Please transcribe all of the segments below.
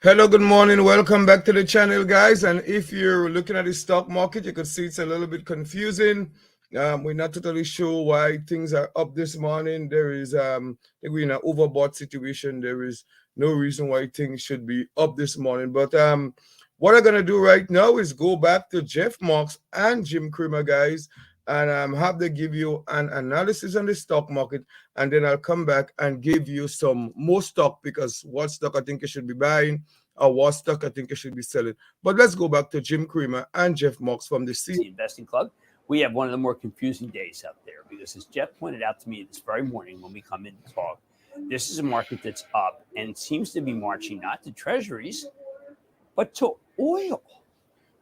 Hello, good morning. Welcome back to the channel, guys. And if you're looking at the stock market, you could see it's a little bit confusing. We're not totally sure why things are up this morning. I think we're in an overbought situation. There is no reason why things should be up this morning. But what I'm gonna do right now is go back to Jeff Marks and Jim Cramer, guys, and have them give you an analysis on the stock market, and then I'll come back and give you some more stock because what stock I think you should be buying or what stock I think you should be selling. But let's go back to Jim Cramer and Jeff Marks from the C. Investing Club. We have one of the more confusing days out there because, as Jeff pointed out to me this very morning when we come in to talk, this is a market that's up and it seems to be marching not to treasuries, but to oil.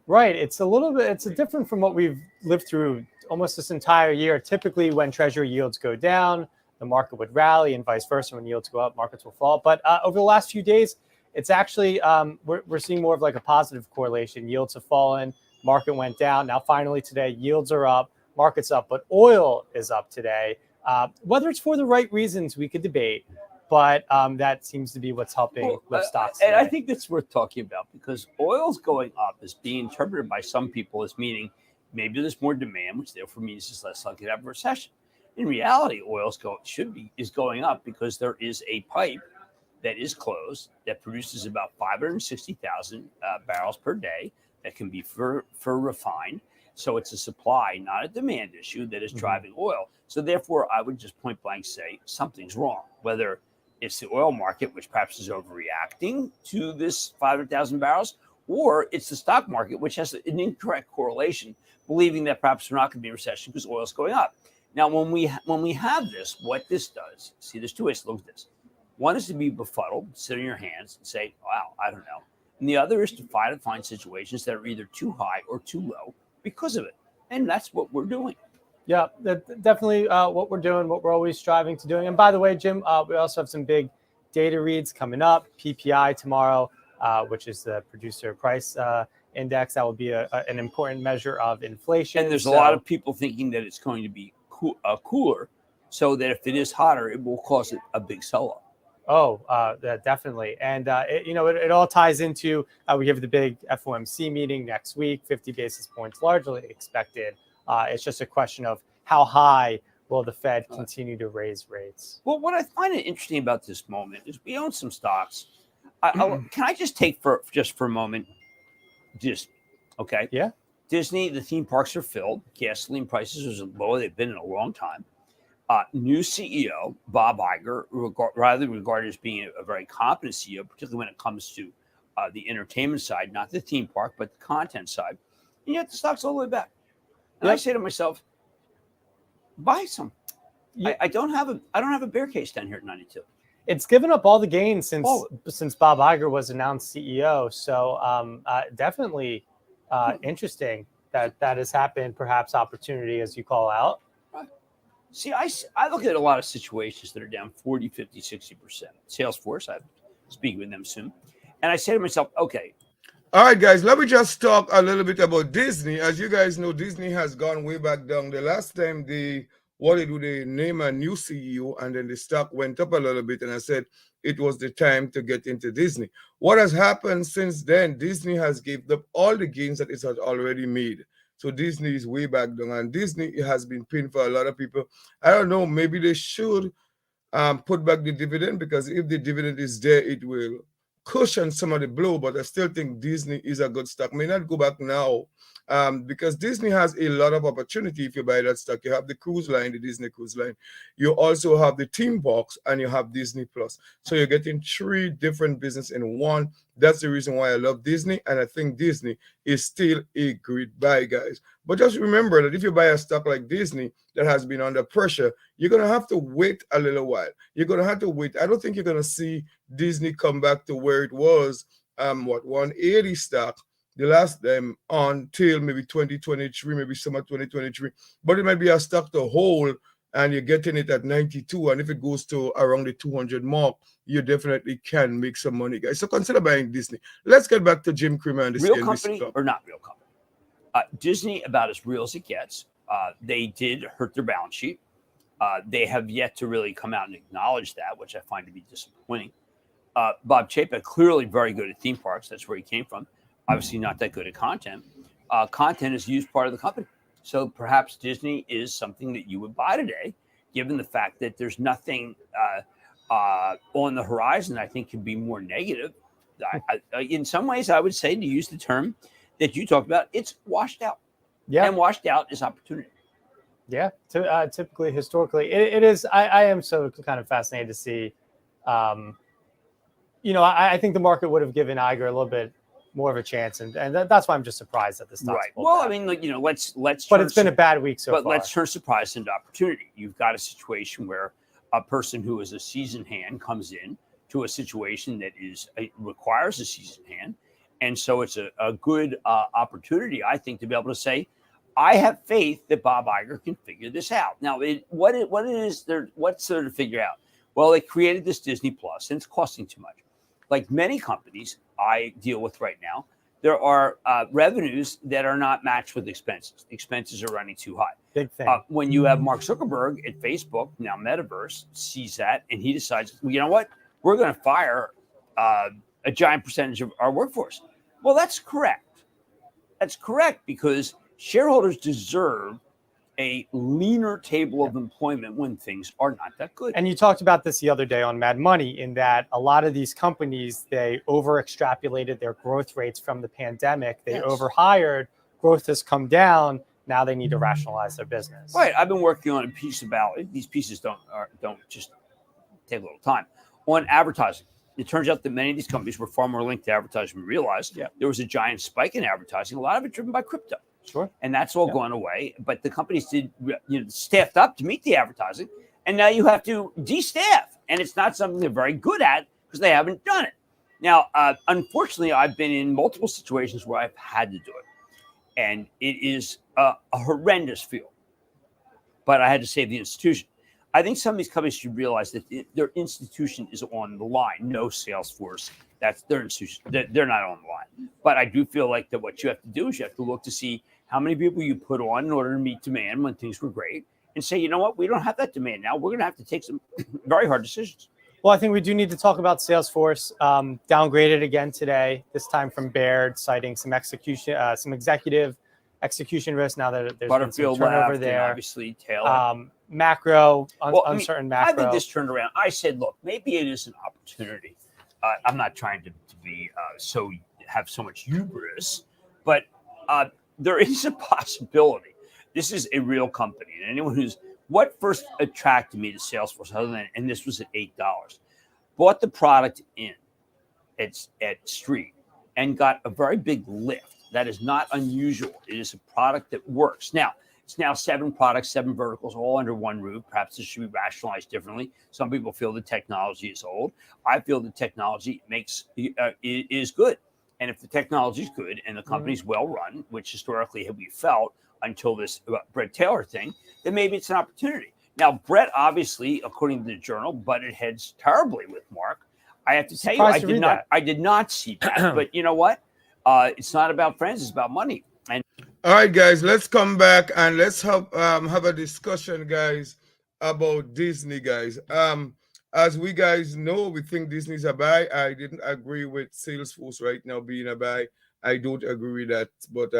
Right. It's a little bit, it's different from what we've lived through almost this entire year. Typically, when treasury yields go down, the market would rally, and vice versa. When yields go up, markets will fall. But over the last few days, it's actually, we're seeing more of like a positive correlation. Yields have fallen, market went down. Now, finally, today, yields are up, market's up, but oil is up today. Whether it's for the right reasons, we could debate. But that seems to be what's helping lift stocks today. And I think that's worth talking about because oil's going up is being interpreted by some people as meaning maybe there's more demand, which therefore means it's less likely to have a recession. In reality, is going up because there is a pipe that is closed that produces about 560,000 barrels per day that can be for refined. So it's a supply, not a demand issue that is driving oil. So therefore, I would just point blank say something's wrong, whether it's the oil market, which perhaps is overreacting to this 500,000 barrels, or it's the stock market, which has an incorrect correlation, believing that perhaps we're not going to be in a recession because oil is going up. Now, when we have this, what this does, see, there's two ways to look at this. One is to be befuddled, sit on your hands and say, wow, I don't know. And the other is to find situations that are either too high or too low because of it. And that's what we're doing. Yeah, definitely what we're doing, what we're always striving to doing. And by the way, Jim, we also have some big data reads coming up. PPI tomorrow, which is the producer price index. That will be an important measure of inflation. And there's a lot of people thinking that it's going to be cooler, so that if it is hotter, it will cause a big sell-off. Oh, definitely. And, it all ties into we have the big FOMC meeting next week, 50 basis points largely expected. It's just a question of how high will the Fed continue to raise rates. Well, what I find interesting about this moment is we own some stocks. Can I just take for a moment, okay? Yeah. Disney, the theme parks are filled. Gasoline prices are as low as they've been in a long time. New CEO, Bob Iger, rather regarded as being a very competent CEO, particularly when it comes to the entertainment side, not the theme park, but the content side. And yet the stock's all the way back. And I say to myself, buy some. Yeah. I don't have a bear case down here at 92. It's given up all the gains since Bob Iger was announced CEO. So definitely interesting that has happened. Perhaps opportunity, as you call out. Right. See, I look at a lot of situations that are down 40, 50, 60%. Salesforce, I'm speaking with them soon. And I say to myself, okay. All right, guys, let me just talk a little bit about Disney. As you guys know, Disney has gone way back down. The last time they name a new CEO, and then the stock went up a little bit, and I said it was the time to get into Disney. What has happened since then? Disney has given up all the gains that it had already made. So Disney is way back down, and Disney has been pain for a lot of people. I don't know, maybe they should put back the dividend, because if the dividend is there, it will cushion some of the blow. But I still think Disney is a good stock. May not go back now, because Disney has a lot of opportunity if you buy that stock. You have the cruise line, the Disney cruise line. You also have the theme parks, and you have Disney Plus. So you're getting three different business in one. That's the reason why I love Disney, and I think Disney is still a great buy, guys. But just remember that if you buy a stock like Disney that has been under pressure, you're going to have to wait a little while. You're going to have to wait. I don't think you're going to see Disney come back to where it was, 180 stock the last time until maybe 2023, maybe summer 2023. But it might be a stock to hold, and you're getting it at 92. And if it goes to around the 200 mark, you definitely can make some money, guys. So consider buying Disney. Let's get back to Jim Cramer and this real company or not real company. Disney, about as real as it gets. They did hurt their balance sheet. They have yet to really come out and acknowledge that, which I find to be disappointing. Bob Chapek, clearly very good at theme parks. That's where he came from. Obviously, not that good at content. Content is a huge part of the company. So perhaps Disney is something that you would buy today, given the fact that there's nothing on the horizon I think could be more negative. In some ways, I would say, to use the term that you talked about, it's washed out. Yeah. And washed out is opportunity. Yeah. Typically, historically, it is. I am so kind of fascinated to see. I think the market would have given Iger a little bit more of a chance, and that's why I'm just surprised that the stock's Right. pulled Well, back. I mean, let's. But it's been a bad week so far. But let's turn surprise into opportunity. You've got a situation where a person who is a seasoned hand comes in to a situation that requires a seasoned hand, and so it's a good opportunity, I think, to be able to say, I have faith that Bob Iger can figure this out. Now, what's there to figure out? Well, they created this Disney Plus, and it's costing too much. Like many companies I deal with right now, there are revenues that are not matched with expenses. The expenses are running too high. Big thing. When you have Mark Zuckerberg at Facebook, now Metaverse, sees that, and he decides, well, you know what? We're going to fire a giant percentage of our workforce. Well, that's correct. That's correct, because shareholders deserve a leaner table of employment when things are not that good. And you talked about this the other day on Mad Money, in that a lot of these companies, they over extrapolated their growth rates from the pandemic. They overhired, growth has come down. Now they need to rationalize their business. Right. I've been working on a piece about these pieces don't just take a little time on advertising. It turns out that many of these companies were far more linked to advertising than we realized. Yeah. There was a giant spike in advertising, a lot of it driven by crypto. Sure. And that's all gone away. But the companies staffed up to meet the advertising. And now you have to de-staff. And it's not something they're very good at because they haven't done it. Now, unfortunately, I've been in multiple situations where I've had to do it. And it is a horrendous feel. But I had to save the institution. I think some of these companies should realize that their institution is on the line. No Salesforce. That's their institution. They're not on the line. But I do feel like that what you have to do is you have to look to see how many people you put on in order to meet demand when things were great, and say, you know what, we don't have that demand now. We're going to have to take some very hard decisions. Well, I think we do need to talk about Salesforce. Downgraded again today, this time from Baird, citing some executive execution risk. Now that there's been some turnover there, obviously Taylor. Macro, uncertain macro. I think this turned around. I said, look, maybe it is an opportunity. I'm not trying to be have so much hubris, but there is a possibility. This is a real company, and anyone what first attracted me to Salesforce, other than, and this was at $8, bought the product at Street and got a very big lift. That is not unusual. It is a product that works. Now, it's now 7 products, 7 verticals, all under one roof. Perhaps this should be rationalized differently. Some people feel the technology is old. I feel the technology is good. And if the technology is good and the company's well run, which historically we felt until this Brett Taylor thing, then maybe it's an opportunity. Now, Brett, obviously, according to the Journal, butted heads terribly with Mark. I have to tell you, I did not see that. But you know what? It's not about friends; it's about money. And all right, guys, let's come back and let's have a discussion, guys, about Disney, guys. As we guys know, we think Disney's a buy. I didn't agree with Salesforce right now being a buy. I don't agree with that, but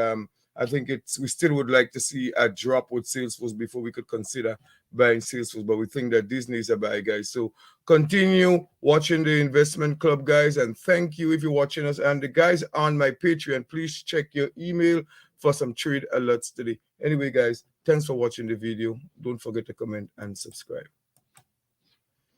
I think we still would like to see a drop with Salesforce before we could consider buying Salesforce. But we think that Disney is a buy, guys. So continue watching the Investment Club, guys, and thank you if you're watching us. And the guys on my Patreon, please check your email for some trade alerts today. Anyway, guys, thanks for watching the video. Don't forget to comment and subscribe.